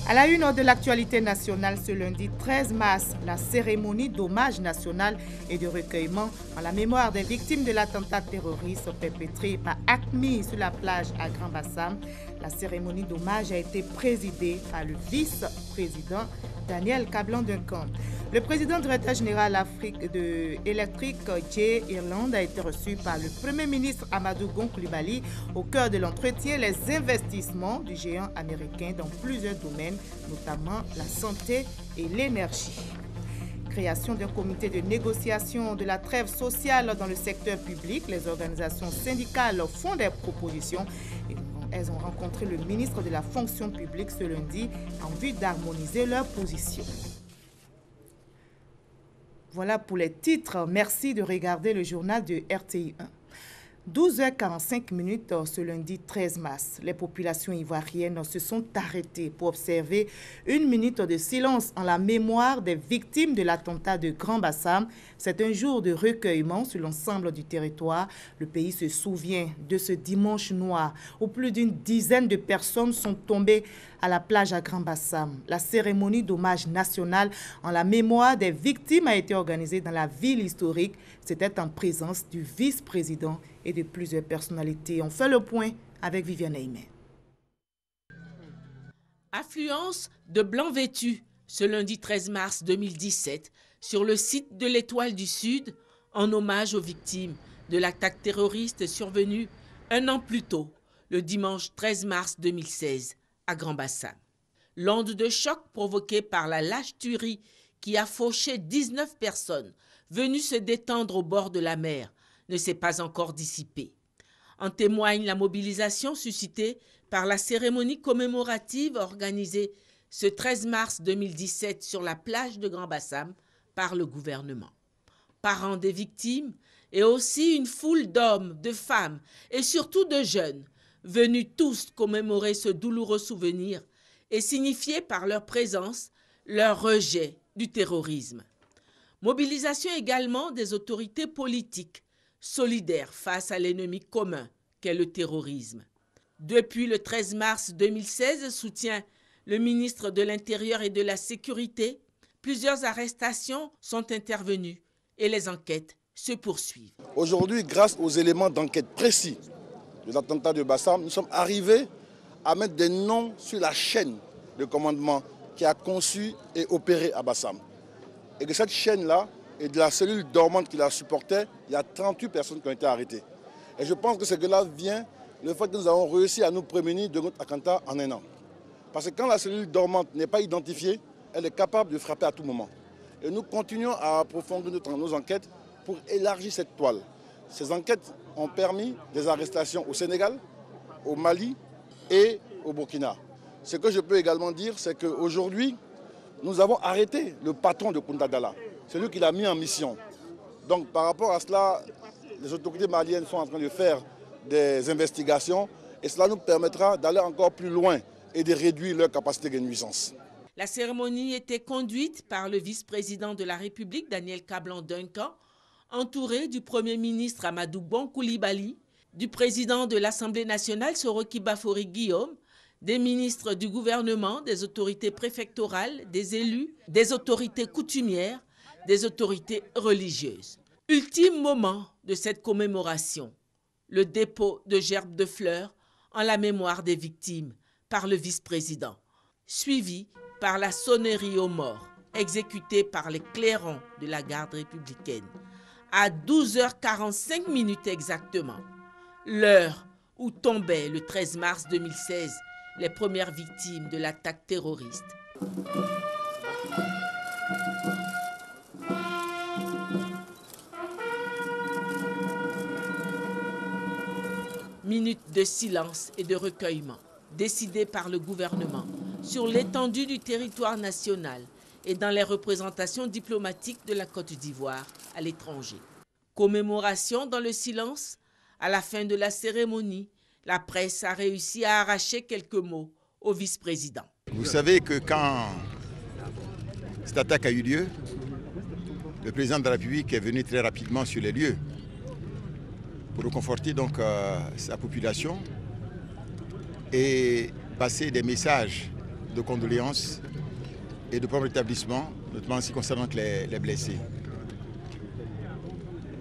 À la une de l'actualité nationale ce lundi 13 mars, la cérémonie d'hommage national et de recueillement en la mémoire des victimes de l'attentat terroriste perpétré par AQMI sur la plage à Grand-Bassam. La cérémonie d'hommage a été présidée par le vice-président Daniel Kablan-Duncan. Le président directeur général Afrique de Electric, J. Irland, a été reçu par le Premier ministre Amadou Gon Coulibaly. Au cœur de l'entretien, les investissements du géant américain dans plusieurs domaines, notamment la santé et l'énergie. Création d'un comité de négociation de la trêve sociale dans le secteur public. Les organisations syndicales font des propositions. Elles ont rencontré le ministre de la fonction publique ce lundi en vue d'harmoniser leurs positions. Voilà pour les titres. Merci de regarder le journal de RTI 1. 12h45 ce lundi 13 mars, les populations ivoiriennes se sont arrêtées pour observer une minute de silence en la mémoire des victimes de l'attentat de Grand-Bassam. C'est un jour de recueillement sur l'ensemble du territoire. Le pays se souvient de ce dimanche noir où plus d'une dizaine de personnes sont tombées à la plage à Grand-Bassam. La cérémonie d'hommage national en la mémoire des victimes a été organisée dans la ville historique. C'était en présence du vice-président et de plusieurs personnalités. On fait le point avec Viviane Aimé. Affluence de blancs vêtus ce lundi 13 mars 2017 sur le site de l'Étoile du Sud en hommage aux victimes de l'attaque terroriste survenue un an plus tôt, le dimanche 13 mars 2016 à Grand-Bassam. L'onde de choc provoquée par la lâche tuerie qui a fauché 19 personnes venues se détendre au bord de la mer ne s'est pas encore dissipée. En témoigne la mobilisation suscitée par la cérémonie commémorative organisée ce 13 mars 2017 sur la plage de Grand-Bassam par le gouvernement. Parents des victimes et aussi une foule d'hommes, de femmes et surtout de jeunes venus tous commémorer ce douloureux souvenir et signifier par leur présence leur rejet du terrorisme. Mobilisation également des autorités politiques solidaires face à l'ennemi commun qu'est le terrorisme. Depuis le 13 mars 2016, soutient le ministre de l'Intérieur et de la Sécurité, plusieurs arrestations sont intervenues et les enquêtes se poursuivent. Aujourd'hui, grâce aux éléments d'enquête précis de l'attentat de Bassam, nous sommes arrivés à mettre des noms sur la chaîne de commandement qui a conçu et opéré à Bassam. Et de cette chaîne-là, et de la cellule dormante qui la supportait, il y a 38 personnes qui ont été arrêtées. Et je pense que ce que là vient le fait que nous avons réussi à nous prémunir de notre attentat en un an. Parce que quand la cellule dormante n'est pas identifiée, elle est capable de frapper à tout moment. Et nous continuons à approfondir nos enquêtes pour élargir cette toile. Ces enquêtes ont permis des arrestations au Sénégal, au Mali et au Burkina. Ce que je peux également dire, c'est qu'aujourd'hui, nous avons arrêté le patron de Kounda Gala, celui qui l'a mis en mission. Donc par rapport à cela, les autorités maliennes sont en train de faire des investigations et cela nous permettra d'aller encore plus loin et de réduire leur capacité de nuisance. La cérémonie était conduite par le vice-président de la République, Daniel Kablan-Duncan, entouré du Premier ministre Amadou Gon Coulibaly, du président de l'Assemblée nationale Soroki Bafori Guillaume, des ministres du gouvernement, des autorités préfectorales, des élus, des autorités coutumières, des autorités religieuses. Ultime moment de cette commémoration, le dépôt de gerbes de fleurs en la mémoire des victimes par le vice-président, suivi par la sonnerie aux morts exécutée par les clairons de la garde républicaine. À 12h45 exactement, l'heure où tombaient le 13 mars 2016 les premières victimes de l'attaque terroriste. Minute de silence et de recueillement, décidée par le gouvernement sur l'étendue du territoire national et dans les représentations diplomatiques de la Côte d'Ivoire à l'étranger. Commémoration dans le silence. À la fin de la cérémonie, la presse a réussi à arracher quelques mots au vice-président. Vous savez que quand cette attaque a eu lieu, le président de la République est venu très rapidement sur les lieux pour reconforter donc sa population et passer des messages de condoléances et de prompt rétablissement, notamment en ce qui concerne les blessés.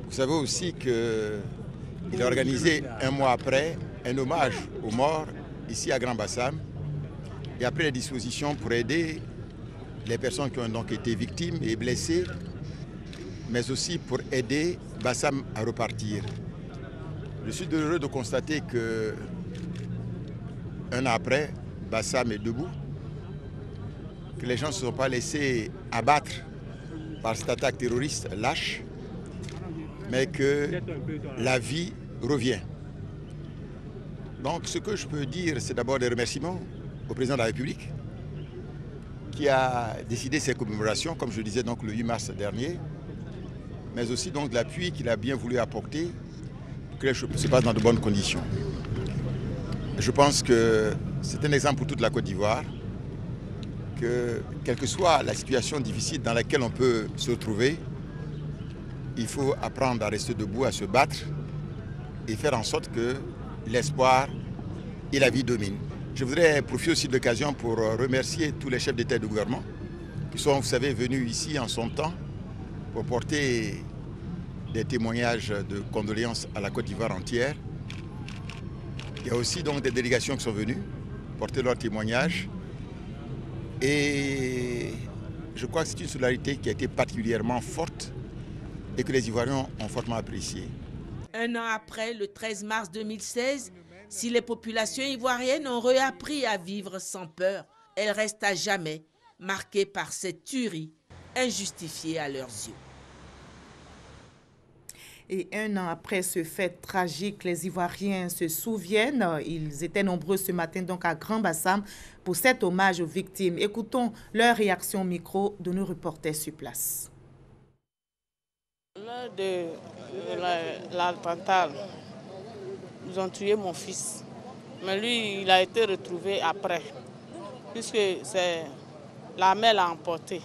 Vous savez aussi qu'il a organisé un mois après un hommage aux morts ici à Grand Bassam et après les dispositions pour aider les personnes qui ont donc été victimes et blessées, mais aussi pour aider Bassam à repartir. Je suis heureux de constater que un an après, Bassam est debout, que les gens ne se sont pas laissés abattre par cette attaque terroriste lâche, mais que la vie revient. Donc ce que je peux dire, c'est d'abord des remerciements au président de la République qui a décidé ces commémorations, comme je le disais donc le 8 mars dernier, mais aussi donc de l'appui qu'il a bien voulu apporter pour que les choses se passent dans de bonnes conditions. Je pense que c'est un exemple pour toute la Côte d'Ivoire, que quelle que soit la situation difficile dans laquelle on peut se trouver, il faut apprendre à rester debout, à se battre et faire en sorte que l'espoir et la vie dominent. Je voudrais profiter aussi de l'occasion pour remercier tous les chefs d'État et de gouvernement qui sont, vous savez, venus ici en son temps pour porter des témoignages de condoléances à la Côte d'Ivoire entière. Il y a aussi donc des délégations qui sont venues porter leurs témoignages. Et je crois que c'est une solidarité qui a été particulièrement forte et que les Ivoiriens ont fortement appréciée. Un an après, le 13 mars 2016, si les populations ivoiriennes ont réappris à vivre sans peur, elles restent à jamais marquées par cette tuerie injustifiée à leurs yeux. Et un an après ce fait tragique, les Ivoiriens se souviennent. Ils étaient nombreux ce matin donc à Grand Bassam pour cet hommage aux victimes. Écoutons leur réaction au micro de nos reporters sur place. Lors de l'attentat, ils ont tué mon fils. Mais lui, il a été retrouvé après, puisque la mer l'a emporté.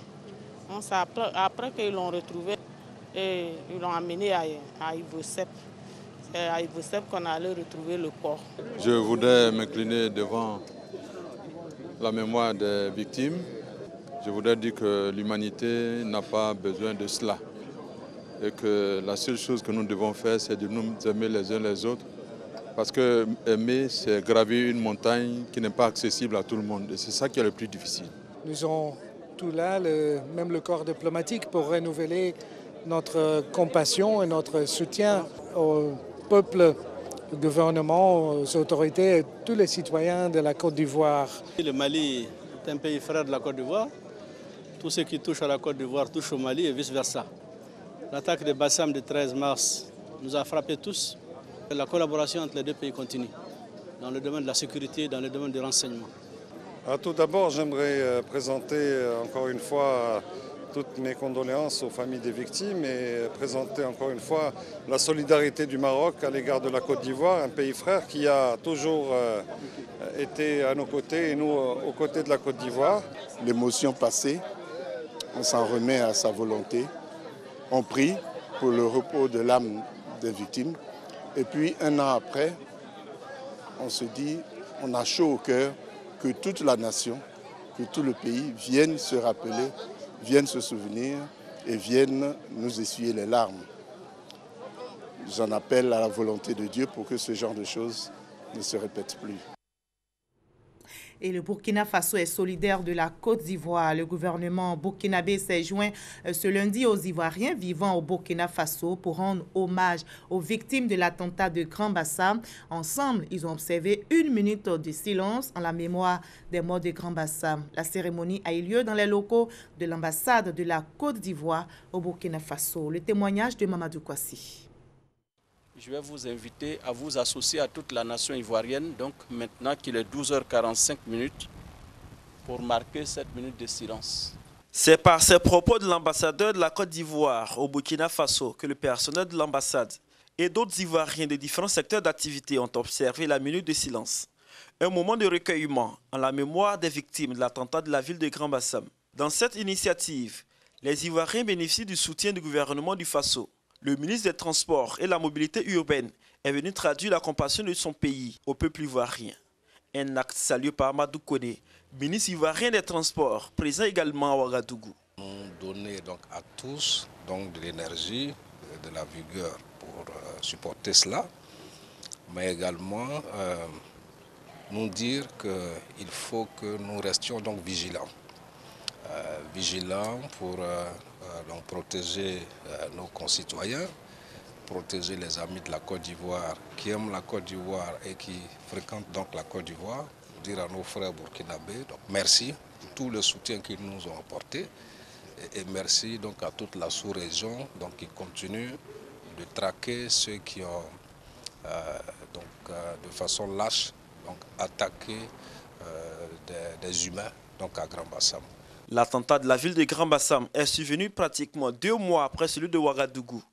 Donc c'est après qu'ils l'ont retrouvé et ils l'ont amené à Ivosep. C'est à Ivosep qu'on allait retrouver le corps. Je voudrais m'incliner devant la mémoire des victimes. Je voudrais dire que l'humanité n'a pas besoin de cela. Et que la seule chose que nous devons faire, c'est de nous aimer les uns les autres. Parce que aimer, c'est gravir une montagne qui n'est pas accessible à tout le monde. Et c'est ça qui est le plus difficile. Nous avons tout là, même le corps diplomatique, pour renouveler notre compassion et notre soutien au peuple, au gouvernement, aux autorités et tous les citoyens de la Côte d'Ivoire. Le Mali est un pays frère de la Côte d'Ivoire. Tout ce qui touche à la Côte d'Ivoire touche au Mali et vice-versa. L'attaque de Bassam du 13 mars nous a frappés tous. La collaboration entre les deux pays continue, dans le domaine de la sécurité, dans le domaine du renseignement. Tout d'abord, j'aimerais présenter encore une fois toutes mes condoléances aux familles des victimes et présenter encore une fois la solidarité du Maroc à l'égard de la Côte d'Ivoire, un pays frère qui a toujours été à nos côtés et nous aux côtés de la Côte d'Ivoire. L'émotion passée, on s'en remet à sa volonté. On prie pour le repos de l'âme des victimes. Et puis, un an après, on se dit, on a chaud au cœur que toute la nation, que tout le pays vienne se rappeler, vienne se souvenir et vienne nous essuyer les larmes. J'en appelle à la volonté de Dieu pour que ce genre de choses ne se répètent plus. Et le Burkina Faso est solidaire de la Côte d'Ivoire. Le gouvernement burkinabé s'est joint ce lundi aux Ivoiriens vivant au Burkina Faso pour rendre hommage aux victimes de l'attentat de Grand Bassam. Ensemble, ils ont observé 1 minute de silence en la mémoire des morts de Grand Bassam. La cérémonie a eu lieu dans les locaux de l'ambassade de la Côte d'Ivoire au Burkina Faso. Le témoignage de Mamadou Kwasi. Je vais vous inviter à vous associer à toute la nation ivoirienne, donc maintenant qu'il est 12h45 pour marquer cette minute de silence. C'est par ces propos de l'ambassadeur de la Côte d'Ivoire au Burkina Faso que le personnel de l'ambassade et d'autres Ivoiriens de différents secteurs d'activité ont observé la minute de silence. Un moment de recueillement en la mémoire des victimes de l'attentat de la ville de Grand Bassam. Dans cette initiative, les Ivoiriens bénéficient du soutien du gouvernement du Faso. Le ministre des Transports et la Mobilité urbaine est venu traduire la compassion de son pays au peuple ivoirien. Un acte salué par Amadou Kone, ministre ivoirien des Transports, présent également à Ouagadougou. Nous donner donc à tous donc de l'énergie, de la vigueur pour supporter cela, mais également nous dire qu'il faut que nous restions donc vigilants. Vigilants pour donc protéger nos concitoyens, protéger les amis de la Côte d'Ivoire qui aiment la Côte d'Ivoire et qui fréquentent donc la Côte d'Ivoire, dire à nos frères burkinabés donc merci pour tout le soutien qu'ils nous ont apporté et merci donc à toute la sous-région donc qui continue de traquer ceux qui ont de façon lâche donc attaqué des humains donc à Grand Bassam. L'attentat de la ville de Grand Bassam est survenu pratiquement 2 mois après celui de Ouagadougou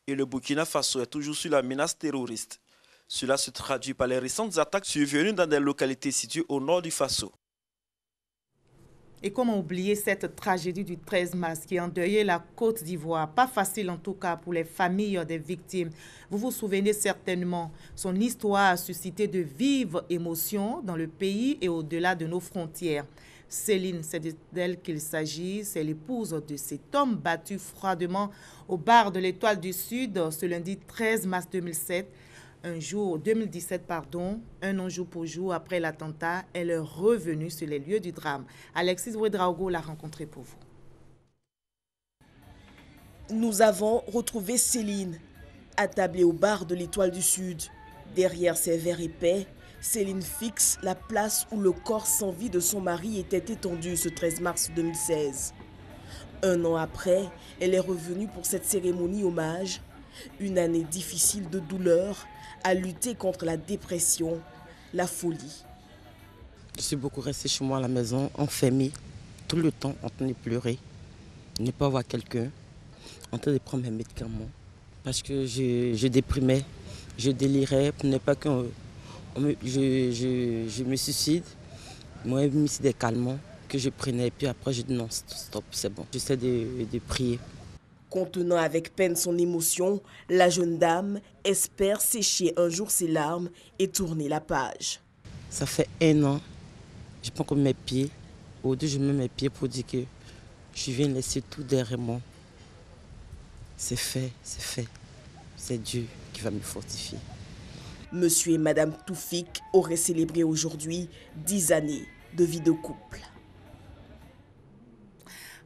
et le Burkina Faso est toujours sous la menace terroriste. Cela se traduit par les récentes attaques survenues dans des localités situées au nord du Faso. Et comment oublier cette tragédie du 13 mars qui a endeuillé la Côte d'Ivoire? Pas facile en tout cas pour les familles des victimes. Vous vous souvenez certainement, son histoire a suscité de vives émotions dans le pays et au-delà de nos frontières. Céline, c'est d'elle qu'il s'agit, c'est l'épouse de cet homme battu froidement au bar de l'Étoile du Sud ce lundi 13 mars 2017. Un an jour pour jour après l'attentat, elle est revenue sur les lieux du drame. Alexis Ouedraogo l'a rencontrée pour vous. Nous avons retrouvé Céline, attablée au bar de l'Étoile du Sud. Derrière ses verres épais, Céline fixe la place où le corps sans vie de son mari était étendu ce 13 mars 2016. Un an après, elle est revenue pour cette cérémonie hommage. Une année difficile de douleur, à lutter contre la dépression, la folie. Je suis beaucoup restée chez moi à la maison, enfermée, tout le temps en train de pleurer, ne pas voir quelqu'un, en train de prendre mes médicaments. Parce que je déprimais, je délirais pour ne pas que je me suicide. Moi, j'ai mis des calmants que je prenais, et puis après je dis non, stop, c'est bon. J'essaie de prier. Contenant avec peine son émotion, la jeune dame espère sécher un jour ses larmes et tourner la page. Ça fait 1 an, je prends comme mes pieds. Au-dessus, je mets mes pieds pour dire que je viens laisser tout derrière moi. C'est fait, c'est fait. C'est Dieu qui va me fortifier. Monsieur et Madame Toufik auraient célébré aujourd'hui 10 années de vie de couple.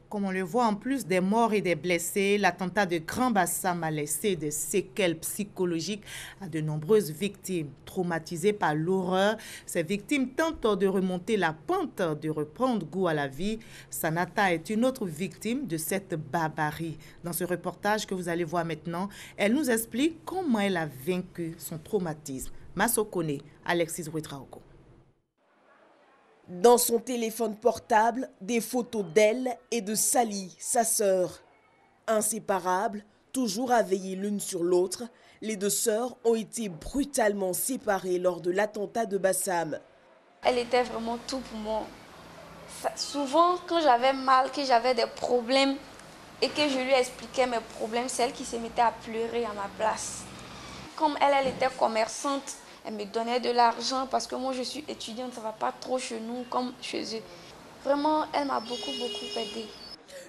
Comme on le voit, en plus des morts et des blessés, l'attentat de Grand Bassam a laissé des séquelles psychologiques à de nombreuses victimes. Traumatisées par l'horreur, ces victimes tentent de remonter la pente, de reprendre goût à la vie. Sanata est une autre victime de cette barbarie. Dans ce reportage que vous allez voir maintenant, elle nous explique comment elle a vaincu son traumatisme. Masokone, Alexis Ouedraogo. Dans son téléphone portable, des photos d'elle et de Sally, sa sœur. Inséparables, toujours à veiller l'une sur l'autre, les 2 sœurs ont été brutalement séparées lors de l'attentat de Bassam. Elle était vraiment tout pour moi. Souvent, quand j'avais mal, que j'avais des problèmes et que je lui expliquais mes problèmes, c'est elle qui se mettait à pleurer à ma place. Comme elle était commerçante, elle me donnait de l'argent parce que moi je suis étudiante, ça ne va pas trop chez nous comme chez eux. Vraiment, elle m'a beaucoup aidée.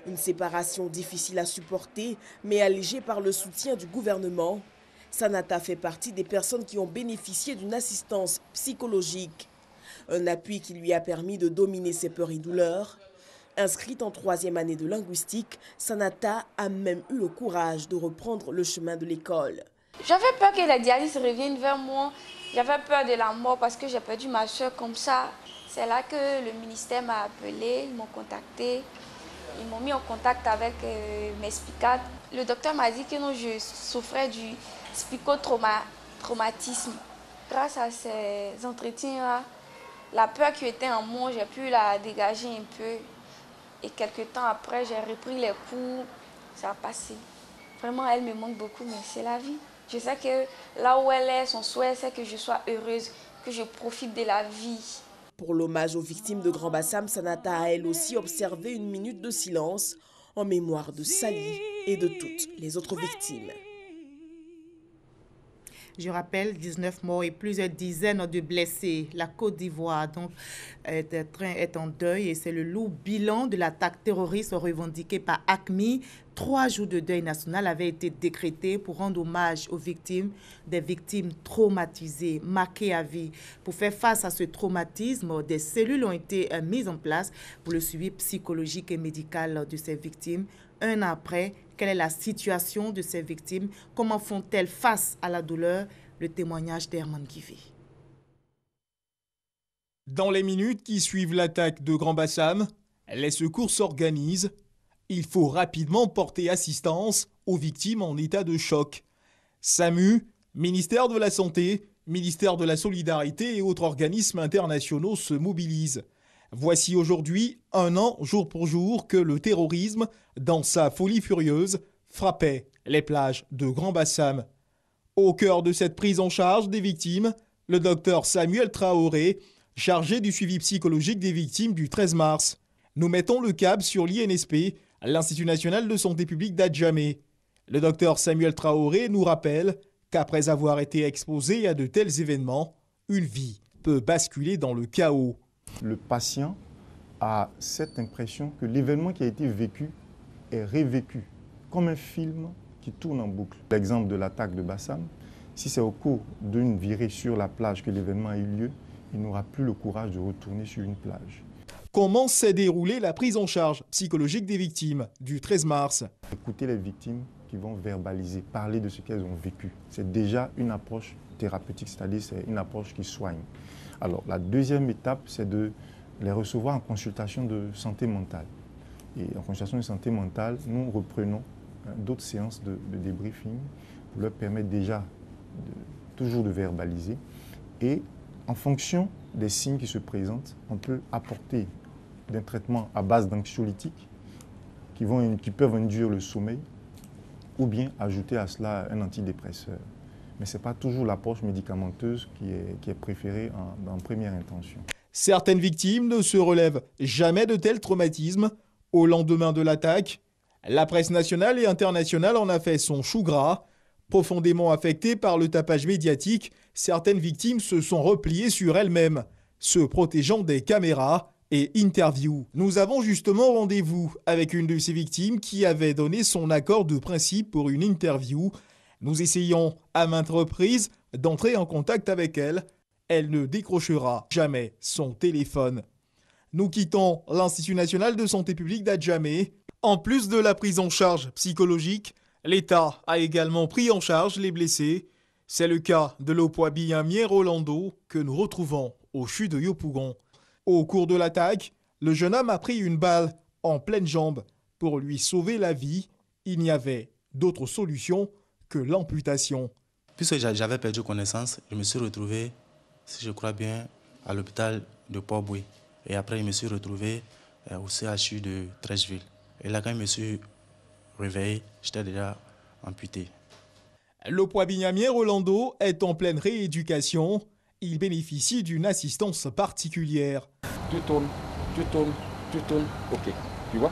Une séparation difficile à supporter, mais allégée par le soutien du gouvernement. Sanata fait partie des personnes qui ont bénéficié d'une assistance psychologique. Un appui qui lui a permis de dominer ses peurs et douleurs. Inscrite en 3e année de linguistique, Sanata a même eu le courage de reprendre le chemin de l'école. J'avais peur que la dialyse revienne vers moi. J'avais peur de la mort parce que j'ai perdu ma soeur comme ça. C'est là que le ministère m'a appelé, ils m'ont contacté. Ils m'ont mis en contact avec mes psychiatres. Le docteur m'a dit que non, je souffrais du psychotraumatisme. Grâce à ces entretiens-là, la peur qui était en moi, j'ai pu la dégager un peu. Et quelques temps après, j'ai repris les cours. Ça a passé. Vraiment, elle me manque beaucoup, mais c'est la vie. Je sais que là où elle est, son souhait, c'est que je sois heureuse, que je profite de la vie. Pour l'hommage aux victimes de Grand Bassam, Sanata a elle aussi observé une minute de silence en mémoire de Sally et de toutes les autres victimes. Je rappelle, 19 morts et plusieurs dizaines de blessés. La Côte d'Ivoire donc est en deuil et c'est le lourd bilan de l'attaque terroriste revendiquée par AQMI. 3 jours de deuil national avaient été décrétés pour rendre hommage aux victimes, des victimes traumatisées, marquées à vie. Pour faire face à ce traumatisme, des cellules ont été mises en place pour le suivi psychologique et médical de ces victimes. Un an après, quelle est la situation de ces victimes? Comment font-elles face à la douleur? Le témoignage d'Herman Guivé. Dans les minutes qui suivent l'attaque de Grand Bassam, les secours s'organisent. Il faut rapidement porter assistance aux victimes en état de choc. SAMU, ministère de la Santé, ministère de la Solidarité et autres organismes internationaux se mobilisent. Voici aujourd'hui 1 an, jour pour jour, que le terrorisme, dans sa folie furieuse, frappait les plages de Grand Bassam. Au cœur de cette prise en charge des victimes, le docteur Samuel Traoré, chargé du suivi psychologique des victimes du 13 mars. Nous mettons le cap sur l'INSP, l'Institut national de santé publique d'Adjamé. Le docteur Samuel Traoré nous rappelle qu'après avoir été exposé à de tels événements, une vie peut basculer dans le chaos. Le patient a cette impression que l'événement qui a été vécu est revécu, comme un film qui tourne en boucle. L'exemple de l'attaque de Bassam, si c'est au cours d'une virée sur la plage que l'événement a eu lieu, il n'aura plus le courage de retourner sur une plage. Comment s'est déroulée la prise en charge psychologique des victimes du 13 mars? Écouter les victimes qui vont verbaliser, parler de ce qu'elles ont vécu. C'est déjà une approche thérapeutique, c'est-à-dire c'est une approche qui soigne. Alors la deuxième étape, c'est de les recevoir en consultation de santé mentale. Et en consultation de santé mentale, nous reprenons d'autres séances de débriefing pour leur permettre déjà toujours de verbaliser. Et en fonction des signes qui se présentent, on peut apporter des traitements à base d'anxiolytiques qui peuvent induire le sommeil ou bien ajouter à cela un antidépresseur. Mais ce n'est pas toujours l'approche médicamenteuse qui est préférée en première intention. Certaines victimes ne se relèvent jamais de tels traumatismes. Au lendemain de l'attaque, la presse nationale et internationale en a fait son chou gras. Profondément affectées par le tapage médiatique, certaines victimes se sont repliées sur elles-mêmes, se protégeant des caméras et interviews. Nous avons justement rendez-vous avec une de ces victimes qui avait donné son accord de principe pour une interview. Nous essayons à maintes reprises d'entrer en contact avec elle. Elle ne décrochera jamais son téléphone. Nous quittons l'Institut national de santé publique d'Adjamé. En plus de la prise en charge psychologique, l'État a également pris en charge les blessés. C'est le cas de Lopoabi Rolando que nous retrouvons au CHU de Yopougon. Au cours de l'attaque, le jeune homme a pris une balle en pleine jambe. Pour lui sauver la vie, il n'y avait d'autre solution que l'amputation. Puisque j'avais perdu connaissance, je me suis retrouvé, si je crois bien, à l'hôpital de Port-Boué. Et après, je me suis retrouvé au CHU de Trècheville. Et là, quand je me suis réveillé, j'étais déjà amputé. Lopoabi Rolando est en pleine rééducation. Il bénéficie d'une assistance particulière. Tu tournes, ok, tu vois?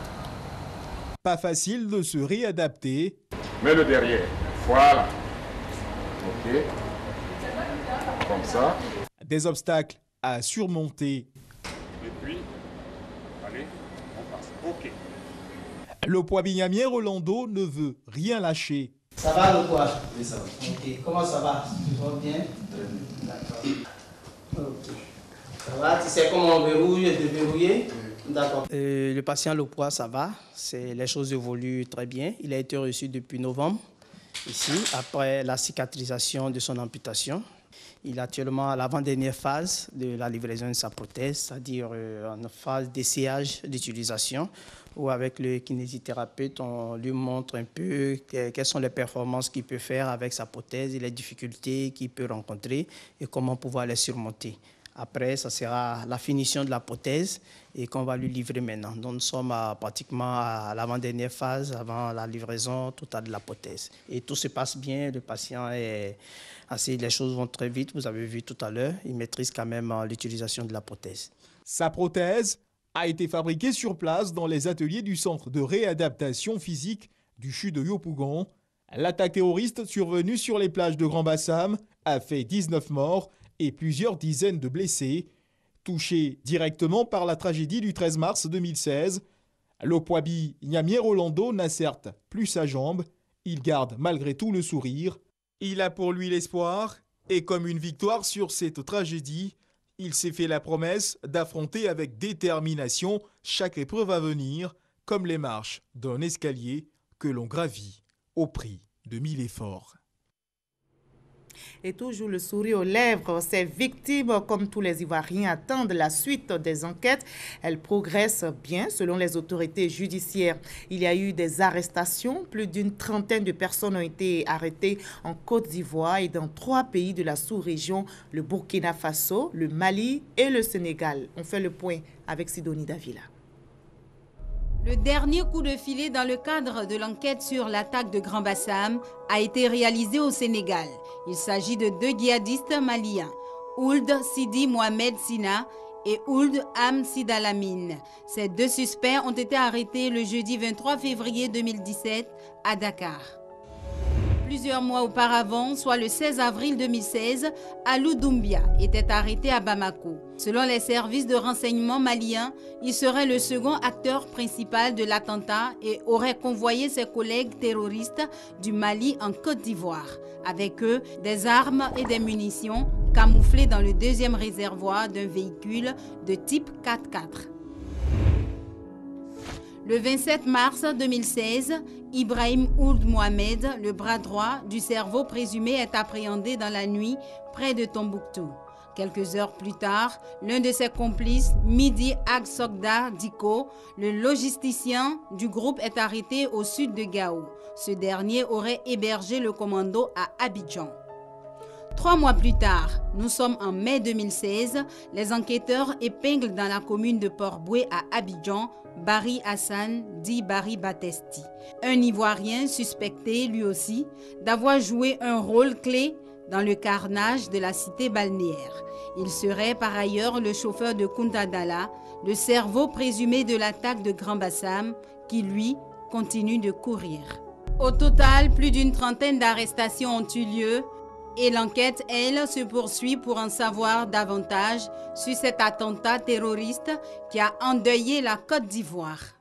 Pas facile de se réadapter. Mets-le derrière, voilà. Ok, comme ça. Des obstacles à surmonter. Et puis, allez, on passe, ok. Lopoabi Rolando ne veut rien lâcher. Ça va le quoi? Oui, ça va. Ok, comment ça va? Tu vas bien? D'accord. Ok. Ça va? Tu sais comment on verrouille et déverrouiller? D'accord. Le patient le poids, ça va. Les choses évoluent très bien. Il a été reçu depuis novembre, ici, après la cicatrisation de son amputation. Il est actuellement à l'avant-dernière phase de la livraison de sa prothèse, c'est-à-dire en phase d'essayage d'utilisation, où avec le kinésithérapeute, on lui montre un peu quelles sont les performances qu'il peut faire avec sa prothèse et les difficultés qu'il peut rencontrer et comment pouvoir les surmonter. Après, ça sera la finition de la prothèse et qu'on va lui livrer maintenant. Donc, nous sommes pratiquement à l'avant-dernière phase, avant la livraison totale de la prothèse. Et tout se passe bien, le patient est les choses vont très vite, vous avez vu tout à l'heure, il maîtrise quand même l'utilisation de la prothèse. Sa prothèse a été fabriquée sur place dans les ateliers du centre de réadaptation physique du CHU de Yopougon. L'attaque terroriste survenue sur les plages de Grand Bassam a fait 19 morts et plusieurs dizaines de blessés. Touché directement par la tragédie du 13 mars 2016, l'Opwabi Nyamie Rolando n'a certes plus sa jambe. Il garde malgré tout le sourire. Il a pour lui l'espoir et comme une victoire sur cette tragédie, il s'est fait la promesse d'affronter avec détermination chaque épreuve à venir, comme les marches d'un escalier que l'on gravit au prix de 1000 efforts. Et toujours le sourire aux lèvres, ces victimes, comme tous les Ivoiriens, attendent la suite des enquêtes. Elles progressent bien selon les autorités judiciaires. Il y a eu des arrestations. Plus d'une trentaine de personnes ont été arrêtées en Côte d'Ivoire et dans 3 pays de la sous-région, le Burkina Faso, le Mali et le Sénégal. On fait le point avec Sidonie Davila. Le dernier coup de filet dans le cadre de l'enquête sur l'attaque de Grand Bassam a été réalisé au Sénégal. Il s'agit de 2 djihadistes maliens, Ould Sidi Mohamed Sina et Ould Am Sidalamine. Ces 2 suspects ont été arrêtés le jeudi 23 février 2017 à Dakar. Plusieurs mois auparavant, soit le 16 avril 2016, Alou Doumbia était arrêté à Bamako. Selon les services de renseignement maliens, il serait le second acteur principal de l'attentat et aurait convoyé ses collègues terroristes du Mali en Côte d'Ivoire. Avec eux, des armes et des munitions camouflées dans le 2e réservoir d'un véhicule de type 4x4. Le 27 mars 2016, Ibrahim Ould Mohamed, le bras droit du cerveau présumé, est appréhendé dans la nuit près de Tombouctou. Quelques heures plus tard, l'un de ses complices, Midi Ag Sogda Diko, le logisticien du groupe, est arrêté au sud de Gao. Ce dernier aurait hébergé le commando à Abidjan. 3 mois plus tard, nous sommes en mai 2016, les enquêteurs épinglent dans la commune de Port-Boué à Abidjan Barry Hassan, dit Barry Batesti, un Ivoirien suspecté lui aussi d'avoir joué un rôle clé dans le carnage de la cité balnéaire. Il serait par ailleurs le chauffeur de Kunta Dalla, le cerveau présumé de l'attaque de Grand Bassam, qui lui continue de courir. Au total, plus d'une trentaine d'arrestations ont eu lieu et l'enquête, elle, se poursuit pour en savoir davantage sur cet attentat terroriste qui a endeuillé la Côte d'Ivoire.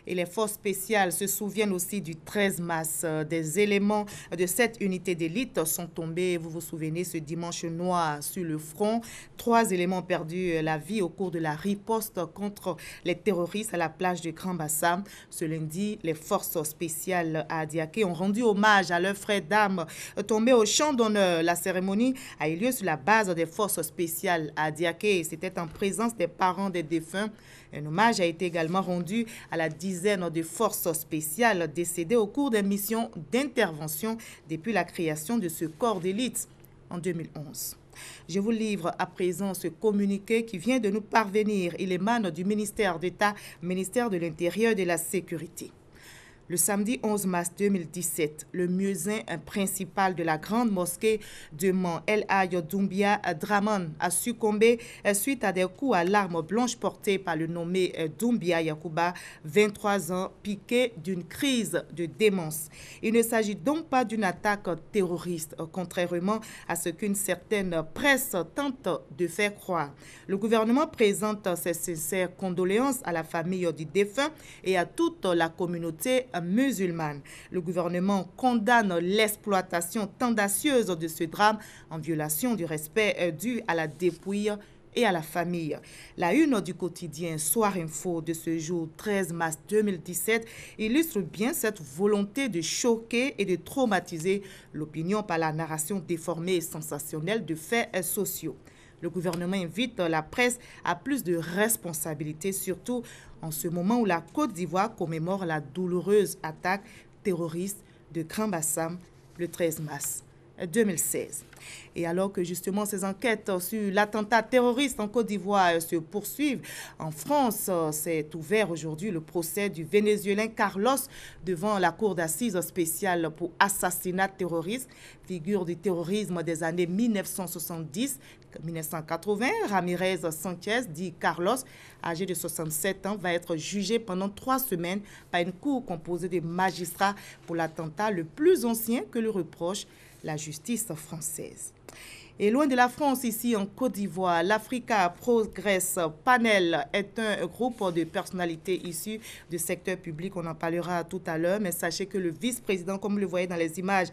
Et les forces spéciales se souviennent aussi du 13 mars. Des éléments de cette unité d'élite sont tombés, vous vous souvenez, ce dimanche noir sur le front. 3 éléments ont perdu la vie au cours de la riposte contre les terroristes à la plage de Grand Bassam. Ce lundi, les forces spéciales à Adiaké ont rendu hommage à leurs frères d'armes tombés au champ d'honneur. La cérémonie a eu lieu sur la base des forces spéciales à Adiaké. C'était en présence des parents des défunts. Un hommage a été également rendu à la dizaine de forces spéciales décédées au cours des missions d'intervention depuis la création de ce corps d'élite en 2011. Je vous livre à présent ce communiqué qui vient de nous parvenir. Il émane du ministère d'État, ministère de l'Intérieur et de la Sécurité. Le samedi 11 mars 2017, le muezzin principal de la grande mosquée de Mans, El Hadj Doumbia Dramane, a succombé suite à des coups à l'arme blanche portés par le nommé Doumbia Yacouba, 23 ans, piqué d'une crise de démence. Il ne s'agit donc pas d'une attaque terroriste, contrairement à ce qu'une certaine presse tente de faire croire. Le gouvernement présente ses sincères condoléances à la famille du défunt et à toute la communauté musulmane. Le gouvernement condamne l'exploitation tendancieuse de ce drame en violation du respect dû à la dépouille et à la famille. La une du quotidien Soir Info de ce jour 13 mars 2017 illustre bien cette volonté de choquer et de traumatiser l'opinion par la narration déformée et sensationnelle de faits sociaux. Le gouvernement invite la presse à plus de responsabilité, surtout en ce moment où la Côte d'Ivoire commémore la douloureuse attaque terroriste de Grand Bassam le 13 mars 2016. Et alors que justement ces enquêtes sur l'attentat terroriste en Côte d'Ivoire se poursuivent, en France s'est ouvert aujourd'hui le procès du Vénézuélien Carlos devant la cour d'assises spéciale pour assassinat terroriste, figure du terrorisme des années 1970-1980. Ramirez Sanchez, dit Carlos, âgé de 67 ans, va être jugé pendant 3 semaines par une cour composée de magistrats pour l'attentat le plus ancien que le reproche la justice française. Et loin de la France, ici en Côte d'Ivoire, l'Africa Progress Panel est un groupe de personnalités issues du secteur public. On en parlera tout à l'heure, mais sachez que le vice-président, comme vous le voyez dans les images,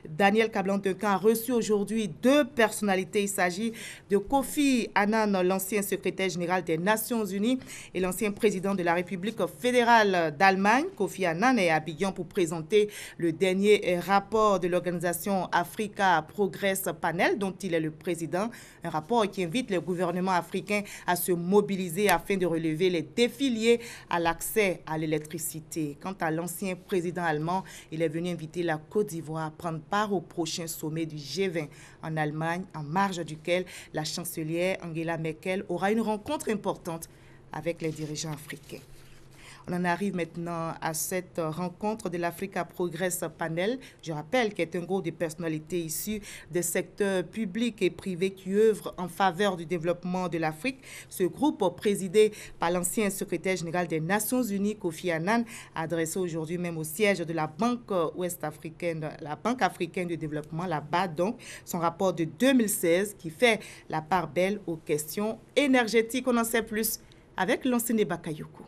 Daniel Kablan-Duncan, a reçu aujourd'hui 2 personnalités. Il s'agit de Kofi Annan, l'ancien secrétaire général des Nations Unies et l'ancien président de la République fédérale d'Allemagne. Kofi Annan est à Abidjan pour présenter le dernier rapport de l'organisation Africa Progress Panel, dont il est le président, un rapport qui invite les gouvernements africains à se mobiliser afin de relever les défis liés à l'accès à l'électricité. Quant à l'ancien président allemand, il est venu inviter la Côte d'Ivoire à prendre part au prochain sommet du G20 en Allemagne, en marge duquel la chancelière Angela Merkel aura une rencontre importante avec les dirigeants africains. On en arrive maintenant à cette rencontre de l'Africa Progress Panel. Je rappelle qu'il est un groupe de personnalités issues des secteurs publics et privés qui œuvrent en faveur du développement de l'Afrique. Ce groupe, présidé par l'ancien secrétaire général des Nations Unies, Kofi Annan, a adressé aujourd'hui même au siège de la Banque ouest-africaine, la Banque africaine de développement, la BAD, donc, son rapport de 2016 qui fait la part belle aux questions énergétiques. On en sait plus avec l'enseigne Bakayoko.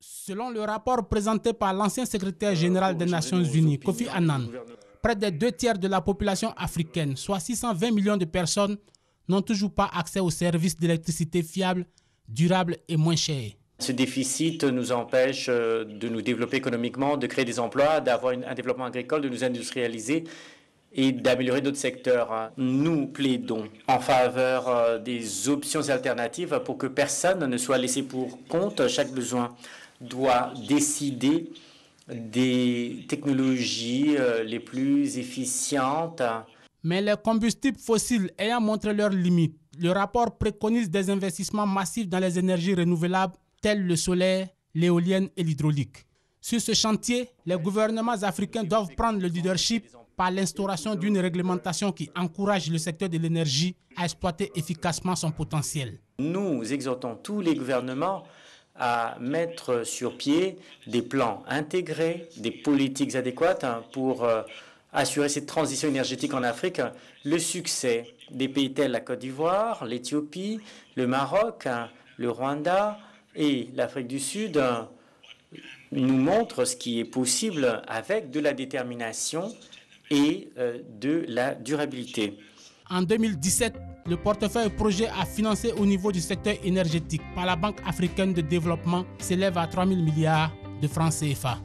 Selon le rapport présenté par l'ancien secrétaire général des Nations Unies, Kofi Annan, près des 2/3 de la population africaine, soit 620 millions de personnes, n'ont toujours pas accès aux services d'électricité fiables, durables et moins chers. Ce déficit nous empêche de nous développer économiquement, de créer des emplois, d'avoir un développement agricole, de nous industrialiser et d'améliorer d'autres secteurs. Nous plaidons en faveur des options alternatives pour que personne ne soit laissé pour compte. Chaque besoin doit décider des technologies les plus efficientes. Mais les combustibles fossiles ayant montré leurs limites, le rapport préconise des investissements massifs dans les énergies renouvelables telles le solaire, l'éolienne et l'hydraulique. Sur ce chantier, les gouvernements africains doivent prendre le leadership par l'instauration d'une réglementation qui encourage le secteur de l'énergie à exploiter efficacement son potentiel. Nous exhortons tous les gouvernements à mettre sur pied des plans intégrés, des politiques adéquates pour assurer cette transition énergétique en Afrique. Le succès des pays tels la Côte d'Ivoire, l'Éthiopie, le Maroc, le Rwanda et l'Afrique du Sud nous montre ce qui est possible avec de la détermination et de la durabilité. En 2017, le portefeuille projet à financer au niveau du secteur énergétique par la Banque africaine de développement s'élève à 3 000 milliards de francs CFA.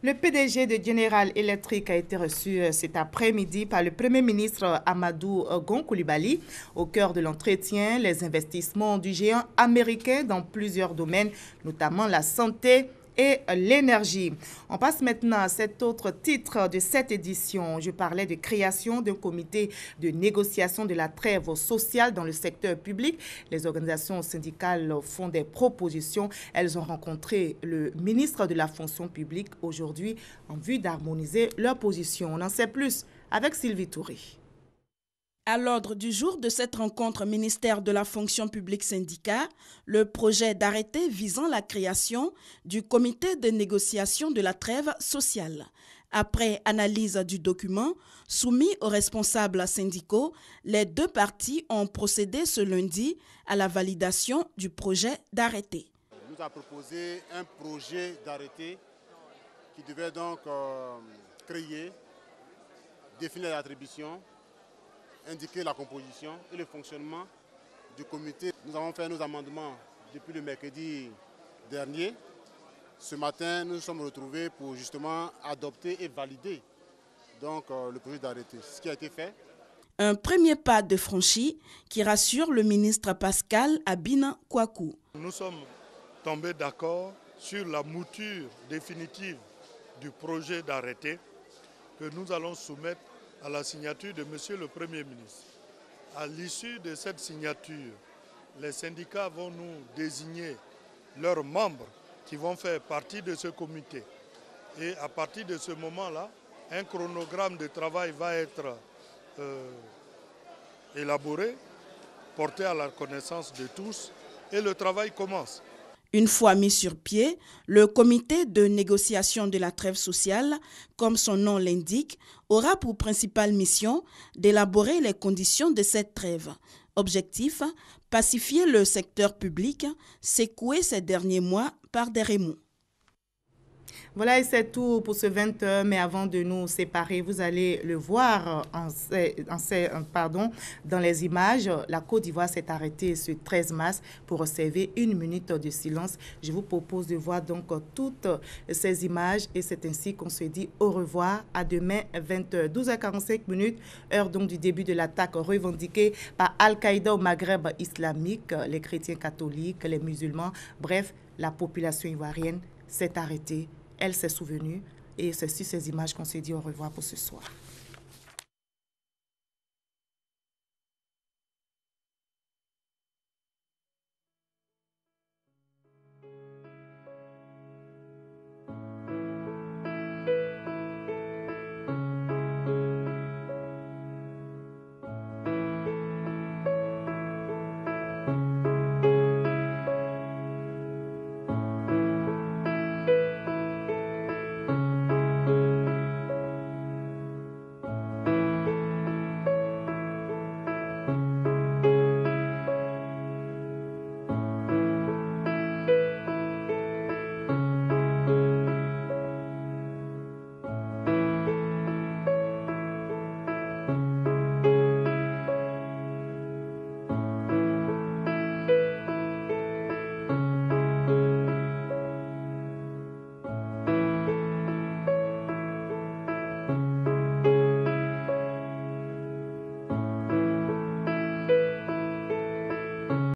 Le PDG de General Electric a été reçu cet après-midi par le Premier ministre Amadou Gon Coulibaly. Au cœur de l'entretien, les investissements du géant américain dans plusieurs domaines, notamment la santé et l'énergie. On passe maintenant à cet autre titre de cette édition. Je parlais de création d'un comité de négociation de la trêve sociale dans le secteur public. Les organisations syndicales font des propositions. Elles ont rencontré le ministre de la fonction publique aujourd'hui en vue d'harmoniser leurs positions. On en sait plus avec Sylvie Touré. À l'ordre du jour de cette rencontre ministère de la fonction publique syndicat, le projet d'arrêté visant la création du comité de négociation de la trêve sociale. Après analyse du document soumis aux responsables syndicaux, les 2 parties ont procédé ce lundi à la validation du projet d'arrêté. On nous a proposé un projet d'arrêté qui devait donc créer, définir l'attribution, indiquer la composition et le fonctionnement du comité. Nous avons fait nos amendements depuis le mercredi dernier. Ce matin, nous nous sommes retrouvés pour justement adopter et valider donc, le projet d'arrêté. Ce qui a été fait. Un premier pas de franchi qui rassure le ministre Pascal Abina Kouakou. Nous sommes tombés d'accord sur la mouture définitive du projet d'arrêté que nous allons soumettre à la signature de Monsieur le Premier ministre. À l'issue de cette signature, les syndicats vont nous désigner leurs membres qui vont faire partie de ce comité. Et à partir de ce moment-là, un chronogramme de travail va être élaboré, porté à la connaissance de tous, et le travail commence. Une fois mis sur pied, le comité de négociation de la trêve sociale, comme son nom l'indique, aura pour principale mission d'élaborer les conditions de cette trêve. Objectif, pacifier le secteur public, secoué ces derniers mois par des remous. Voilà, et c'est tout pour ce 20h. Mais avant de nous séparer, vous allez le voir dans les images. La Côte d'Ivoire s'est arrêtée ce 13 mars pour observer une minute de silence. Je vous propose de voir donc toutes ces images et c'est ainsi qu'on se dit au revoir. À demain, 20h. 12h45, heure donc du début de l'attaque revendiquée par Al-Qaïda au Maghreb islamique, les chrétiens catholiques, les musulmans. Bref, la population ivoirienne s'est arrêtée. Elle s'est souvenue et c'est sur ces images qu'on s'est dit au revoir pour ce soir.